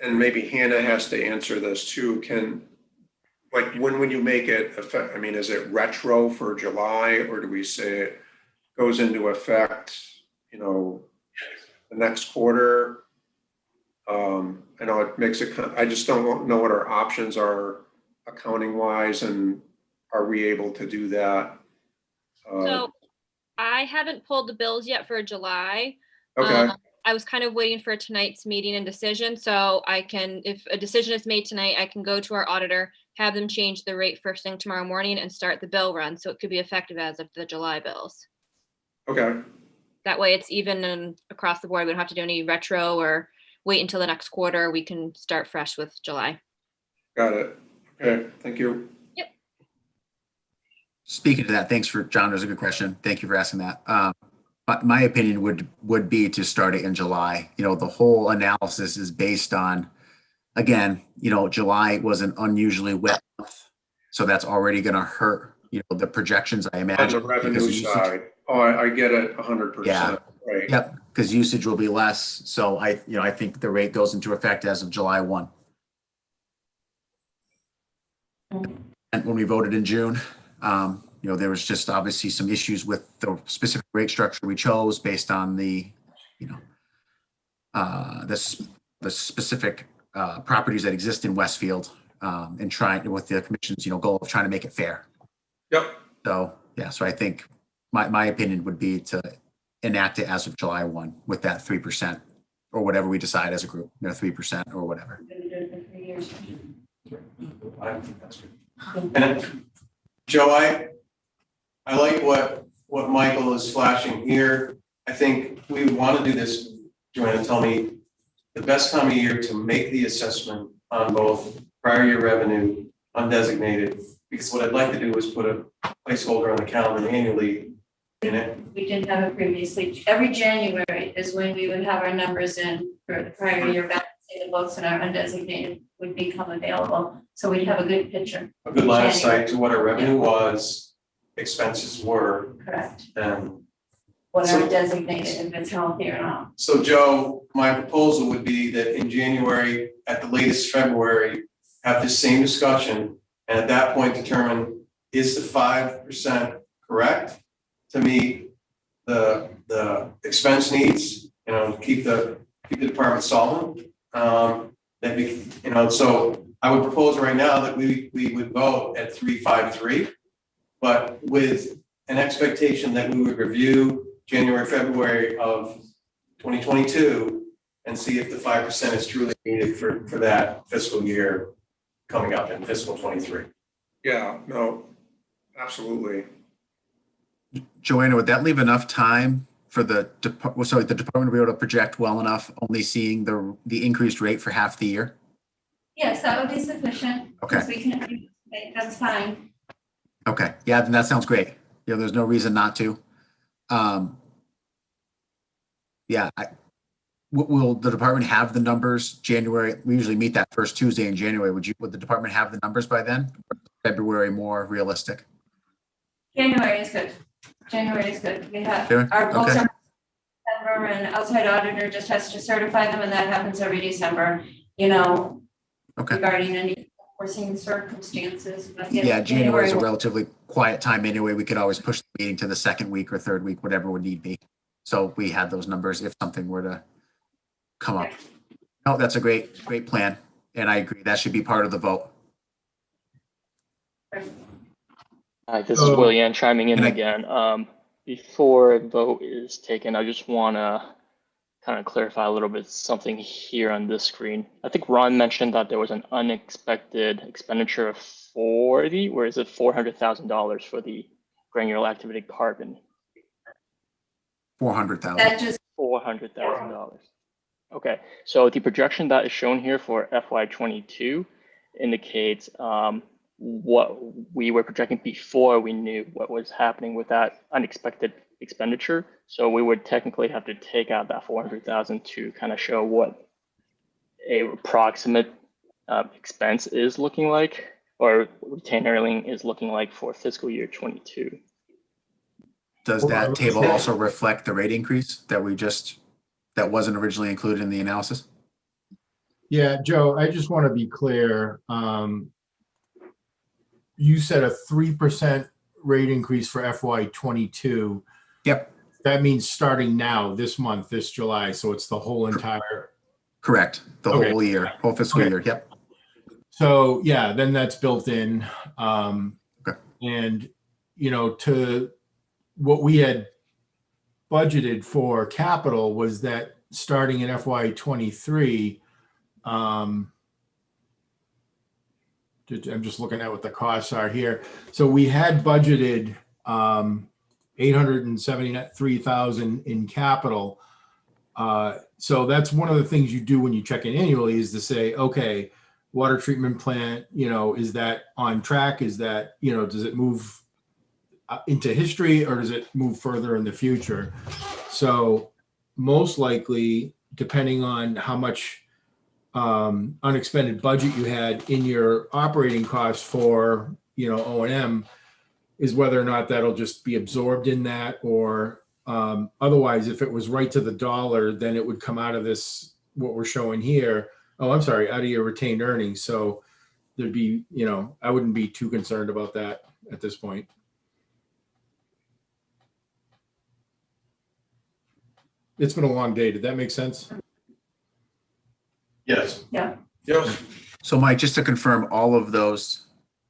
maybe Hannah has to answer this too, when you make it effect, is it retro for July, or do we say it goes into effect, the next quarter? I know it makes it, I just don't know what our options are accounting wise, and are we able to do that? So I haven't pulled the bills yet for July. Okay. I was kind of waiting for tonight's meeting and decision, so I can, if a decision is made tonight, I can go to our auditor, have them change the rate first thing tomorrow morning and start the bill run, so it could be effective as of the July bills. Okay. That way it's even across the board. We don't have to do any retro or wait until the next quarter. We can start fresh with July. Got it. Okay, thank you. Speaking to that, thanks for John. There's a good question. Thank you for asking that. But my opinion would be to start it in July. The whole analysis is based on, again, July was an unusually wet month, so that's already going to hurt, the projections, I imagine. On the revenue side. Oh, I get it 100%. Yeah. Right. Yep, because usage will be less. So I think the rate goes into effect as of July 1. And when we voted in June, there was just obviously some issues with the specific rate structure we chose based on the specific properties that exist in Westfield, and trying with the commission's goal of trying to make it fair. Yep. So yeah, so I think my opinion would be to enact it as of July 1 with that 3% or whatever we decide as a group, 3% or whatever. I think that's good. And Joe, I like what Michael is flashing here. I think we want to do this, Joanna, tell me, the best time of year to make the assessment on both prior year revenue, undesignated, because what I'd like to do is put a placeholder on the calendar annually in it. We didn't have it previously. Every January is when we would have our numbers in for the prior year balance. The books and our undesignated would become available, so we'd have a good picture. A good line of sight to what our revenue was, expenses were, Correct. and What So- are designated, if it's healthy or not. so Joe, my proposal would be that in January, at the latest February, have this same discussion, and at that point determine, is the 5% correct to meet the expense needs, keep the department solvent? That we, so I would propose right now that we would vote at 353, but with an expectation that we would review January, February of 2022 and see if the 5% is truly needed for that fiscal year coming up in fiscal 23. Yeah, no, absolutely. Joanna, would that leave enough time for the department to be able to project well enough, only seeing the increased rate for half the year? Yes, that would be sufficient. Okay. Because we can, that's fine. Okay, yeah, then that sounds great. There's no reason not to. Yeah, will the department have the numbers January? We usually meet that first Tuesday in January. Would the department have the numbers by then? Or February more realistic? January is good. January is good. We have, Sure, our goals okay. are December, and outside auditor just has to certify them, and that happens every December, Okay. regarding any foreseen circumstances. But Yeah, January is a relatively quiet time anyway. We could always push the meeting to the second week or third week, whatever would need be. So we had those numbers if something were to come up. No, that's a great plan. And I agree, that should be part of the vote. Hi, this is William chiming in And I- again. Before a vote is taken, I just want to kind of clarify a little bit something here on this screen. I think Ron mentioned that there was an unexpected expenditure of 40, or is it $400,000 for the granular activated carbon? 400,000. That just, $400,000. Okay, so the projection that is shown here for FY22 indicates what we were projecting before we knew what was happening with that unexpected expenditure. So we would technically have to take out that 400,000 to kind of show what a approximate expense is looking like, or retained earning is looking like for fiscal year 22. Does that table also reflect the rate increase that wasn't originally included in the analysis? Yeah, Joe, I just want to be clear. You said a 3% rate increase for FY22. Yep, That means starting now, this month, this July, so it's the whole entire. correct. The Okay. whole year, whole fiscal Okay. year. Yep. So, yeah, then that's built in. Okay. And, to what we had budgeted for capital was that starting in FY23, I'm just looking at what the costs are here. So we had budgeted 873,000 in capital. So that's one of the things you do when you check in annually is to say, okay, water treatment plant, is that on track? Is that, does it move into history or does it move further in the future? So most likely, depending on how much unexpended budget you had in your operating costs for, O&M, is whether or not that'll just be absorbed in that, or otherwise, if it was right to the dollar, then it would come out of this, what we're showing here. Oh, I'm sorry, out of your retained earnings. So there'd be, I wouldn't be too concerned about that at this point. It's been a long day. Did that make sense? Yes. Yeah. Yes. So Mike, just to confirm, all of those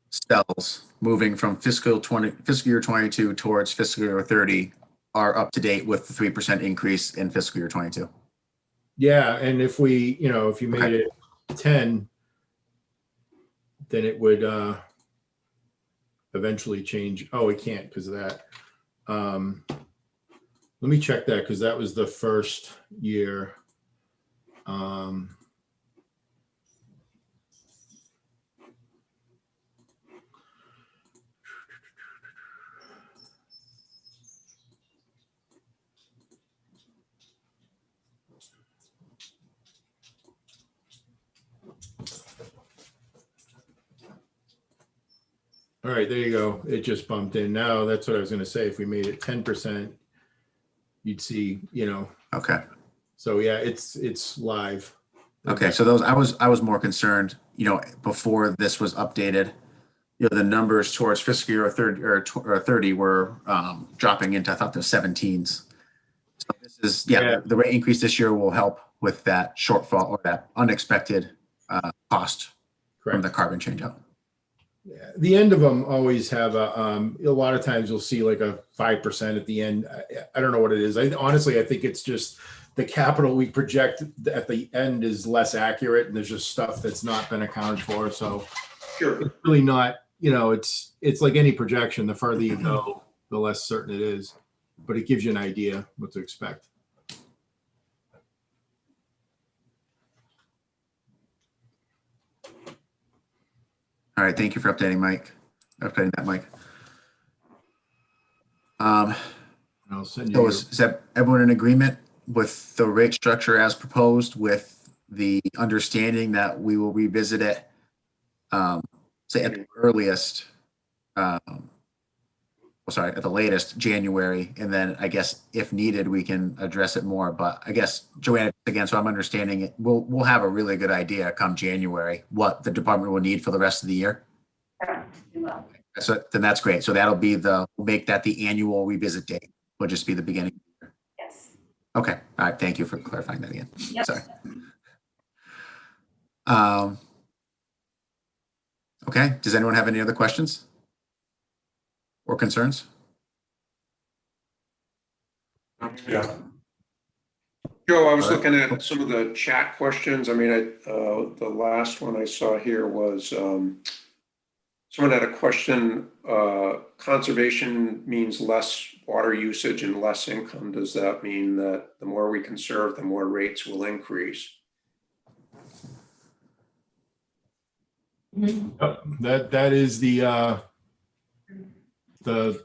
cells moving from fiscal year 22 towards fiscal year 30 are up to date with the 3% increase in fiscal year 22. Yeah, and if we, if you made Okay. it 10, then it would, eventually change. Oh, it can't because of that. Let me check that because that was the first year. All right, there you go. It just bumped in. Now that's what I was going to say. If we made it 10%, you'd see, Okay. So yeah, it's live. Okay. So those, I was more concerned, before this was updated, the numbers towards fiscal year 30 were dropping into, I thought, the 17s. So this is, Yeah. the rate increase this year will help with that shortfall or that unexpected cost from Correct. the carbon changeout. Yeah, the end of them always have a lot of times you'll see like a 5% at the end. I don't know what it is. Honestly, I think it's just the capital we project at the end is less accurate, and there's just stuff that's not been accounted for. So Sure. it's really not, it's like any projection. The further you go, the less certain it is, but it gives you an idea what to expect. All right. Thank you for updating that, Mike. I'll send So you. is that everyone in agreement with the rate structure as proposed, with the understanding that we will revisit it, say at the earliest, at the latest January, and then I guess if needed, we can address it more. But I guess, Joanna, again, so I'm understanding it, we'll have a really good idea come January what the department will need for the rest of the year. Correct, we will. So then that's great. So that'll be we'll make that the annual revisit date. Will just be the beginning. Yes. Okay. All right. Thank you for clarifying that again. Yep. Sorry. Okay. Does anyone have any other questions or concerns? Yeah. Joe, I was All right. looking at some of the chat questions. I mean, the last one I saw here was someone had a question. Conservation means less water usage and less income. Does that mean that the more we conserve, the more rates will increase? That is the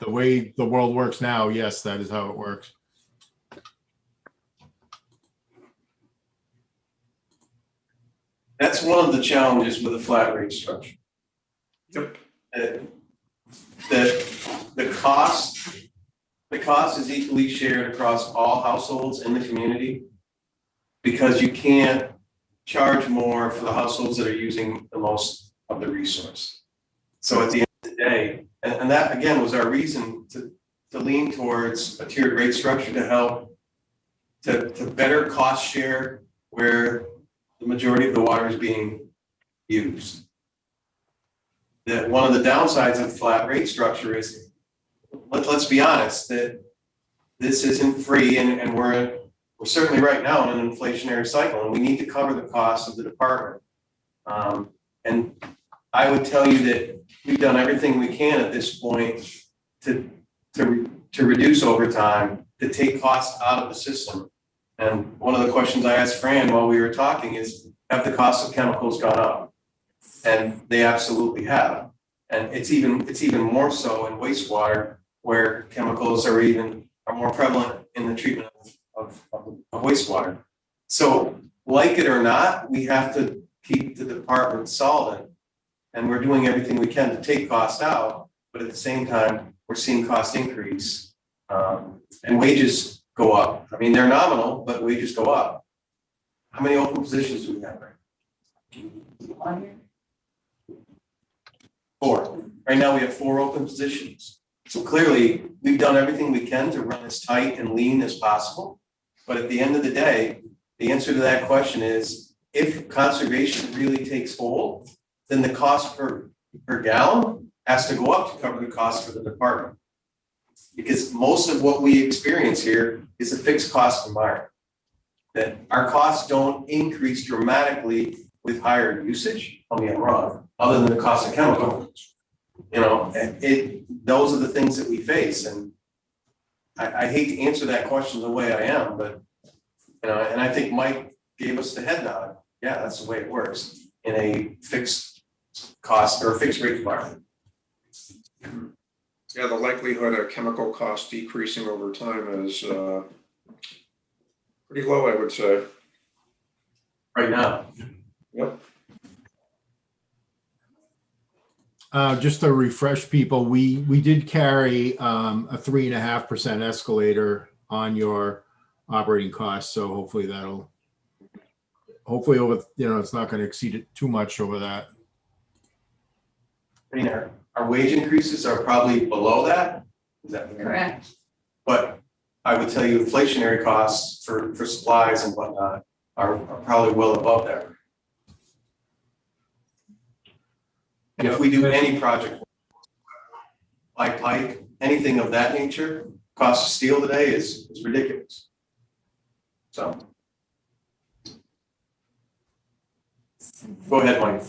way the world works now. Yes, that is how it works. That's one of the challenges with a flat rate structure. Yep. The cost is equally shared across all households in the community, because you can't charge more for the households that are using the most of the resource. So at the end of the day, and that again was our reason to lean towards a tiered rate structure to help to better cost share where the majority of the water is being used. That one of the downsides of flat rate structure is, let's be honest, that this isn't free, and we're certainly right now in an inflationary cycle, and we need to cover the costs of the department. And I would tell you that we've done everything we can at this point to reduce overtime, to take costs out of the system. And one of the questions I asked Fran while we were talking is, have the cost of chemicals gone up? And they absolutely have. And it's even more so in wastewater, where chemicals are more prevalent in the treatment of wastewater. So like it or not, we have to keep the department solvent, and we're doing everything we can to take cost out, but at the same time, we're seeing cost increase, and wages go up. I mean, they're nominal, but wages go up. How many open positions do we have right now? 4. Right now we have 4 open positions. So clearly we've done everything we can to run as tight and lean as possible. But at the end of the day, the answer to that question is, if conservation really takes hold, then the cost per gallon has to go up to cover the cost for the department. Because most of what we experience here is a fixed cost environment. That our costs don't increase dramatically with higher usage. Tell me I'm wrong, other than the cost of chemicals. You know, those are the things that we face, and I hate to answer that question the way I am, but, you know, and I think Mike gave us the head nod. Yeah, that's the way it works in a fixed cost or fixed rate environment. Yeah, the likelihood of chemical costs decreasing over time is pretty low, I would say. Right now. Yep. Just to refresh people, we did carry a 3.5% escalator on your operating costs. So hopefully over, you know, it's not going to exceed it too much over that. I mean, our wage increases are probably below that. Is that fair? Correct. But I would tell you inflationary costs for supplies and whatnot are probably well above that. And if we do any project, like pipe, anything of that nature, cost of steel today is ridiculous. So. Go ahead, Mike.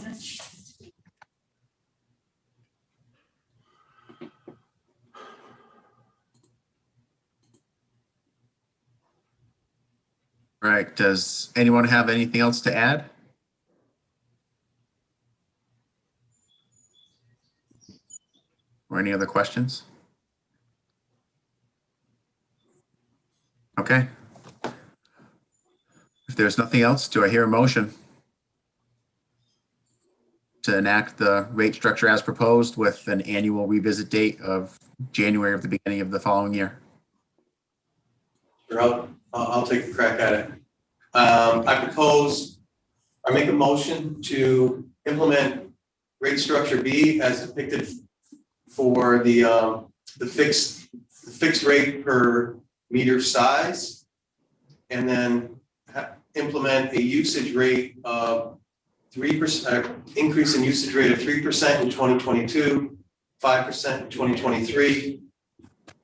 All right, does anyone have anything else to add? Or any other questions? Okay. If there's nothing else, do I hear a motion to enact the rate structure as proposed with an annual revisit date of January of the beginning of the following year? Sure, I'll take a crack at it. I make a motion to implement rate structure B as depicted for the fixed rate per meter size, and then implement a usage rate of 3%, increase in usage rate of 3% in 2022, 5% in 2023,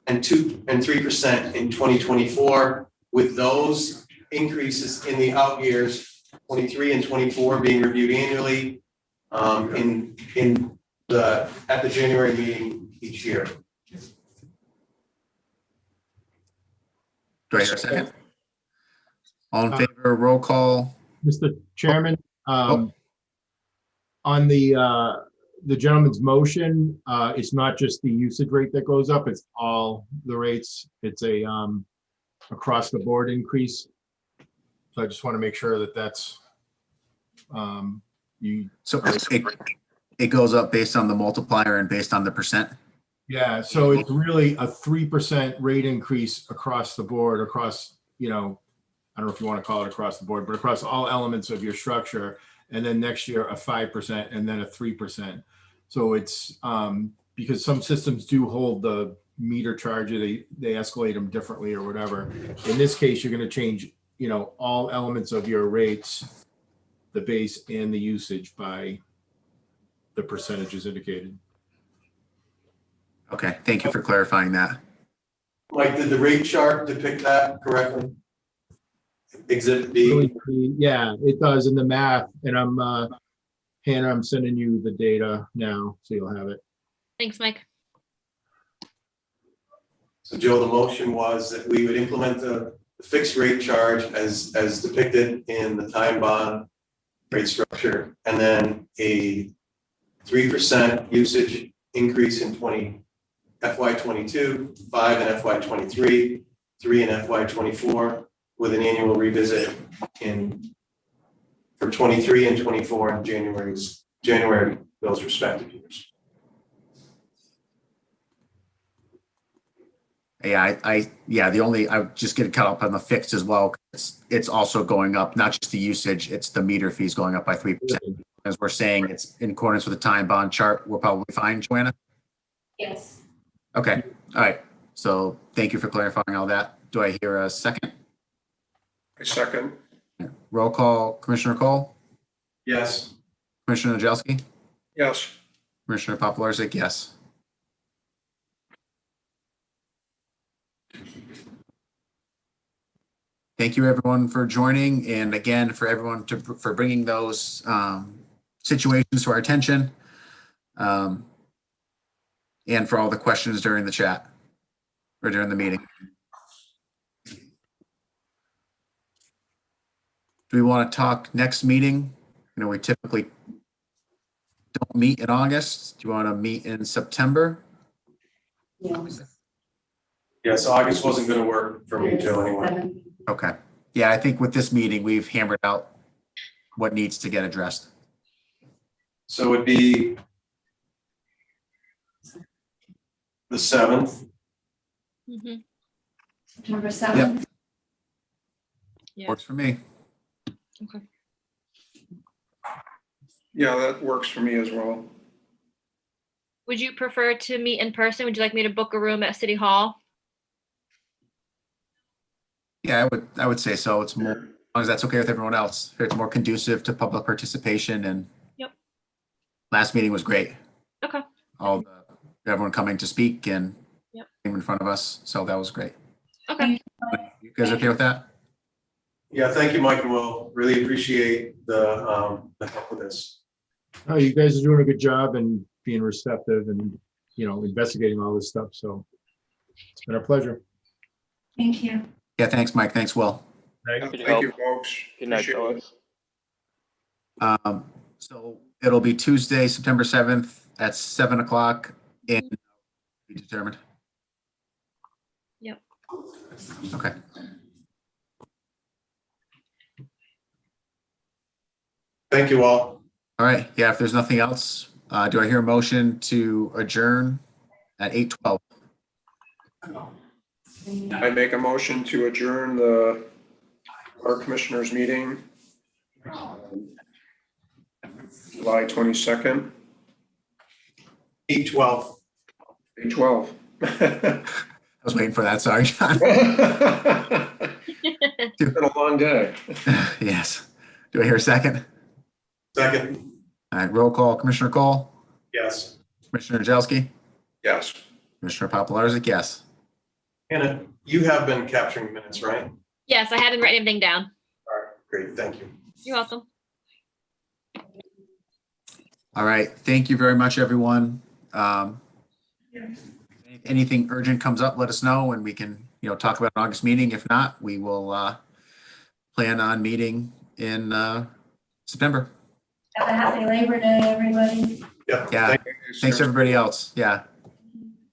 and 3% in 2024, with those increases in the out years, 23 and 24 being reviewed annually at the January meeting each year. Do I hear a second? All in favor, roll call. Mr. Chairman, Oh. on the gentleman's motion, it's not just the usage rate that goes up, it's all the rates. It's a across the board increase. So I just want to make sure that that's So it goes up based on the multiplier and based on the percent? yeah, so it's really a 3% rate increase across the board, across, you know, I don't know if you want to call it across the board, but across all elements of your structure. And then next year, a 5% and then a 3%. So it's because some systems do hold the meter charge, they escalate them differently or whatever. In this case, you're going to change, you know, all elements of your rates, the base and the usage by the percentages indicated. Okay, thank you for clarifying that. Mike, did the rate chart depict that correctly? Exhibit B. Yeah, it does in the math. And Hannah, I'm sending you the data now, so you'll have it. Thanks, Mike. So Joe, the motion was that we would implement the fixed rate charge as depicted in the time bond rate structure, and then a 3% usage increase in FY22, 5 in FY23, 3 in FY24, with an annual revisit for 23 and 24 in January, those respective years. Yeah, I just get caught up on the fixed as well. It's also going up, not just the usage, it's the meter fees going up by 3%. As we're saying, it's in accordance with the time bond chart. We're probably fine, Joanna? Yes. Okay, all right. So thank you for clarifying all that. Do I hear a second? A second. Roll call, Commissioner Cole, Yes. Commissioner Nagelski, Yes. Commissioner Papalarczyk, yes. Thank you, everyone, for joining, and again, for everyone for bringing those situations to our attention. and for all the questions during the chat or during the meeting. Do we want to talk next meeting? You know, we typically don't meet in August. Do you want to meet in September? Yes, August wasn't gonna work for me, Joe, anyway. Okay. Yeah, I think with this meeting, we've hammered out what needs to get addressed. So it'd be the 7th. Mhm. September 7th. Yeah. Works for me. Okay. Yeah, that works for me as well. Would you prefer to meet in person? Would you like me to book a room at City Hall? Yeah, I would say so. It's more, as long as that's okay with everyone else. It's more conducive to public participation and Yep. last meeting was great. Okay. Everyone coming to speak and Yep. came in front of us. So that was great. Okay. You guys okay with that? Yeah, thank you, Mike and Will. Really appreciate the help with this. Oh, you guys are doing a good job and being receptive and, you know, investigating all this stuff. So it's been a pleasure. Thank you. Yeah, thanks, Mike. Thanks, Will. Happy to Thank you, help. folks. Good night, Appreciate it. fellas. So it'll be Tuesday, September 7th at 7 o'clock in be determined. Yep. Okay. Thank you all. All right. Yeah, if there's nothing else, do I hear a motion to adjourn at 8:12? I make a motion to adjourn the Park Commissioners meeting. July 22nd, 8:12. 8:12. I was waiting for that. Sorry, John. It's been a long day. Yes. Do I hear a second? Second, All right, roll call. Commissioner Cole, yes. Commissioner Jelski, Yes. Commissioner Papalarzik, yes. Hannah, you have been capturing minutes, right? Yes, I hadn't written anything down. All right, great, thank you. You're welcome. All right. Thank you very much, everyone. Anything urgent comes up, let us know and we can, talk about an August meeting. If not, we will plan on meeting in September. Have a happy Labor Day, everybody. Yeah. Yeah. Thanks, everybody else. Yeah.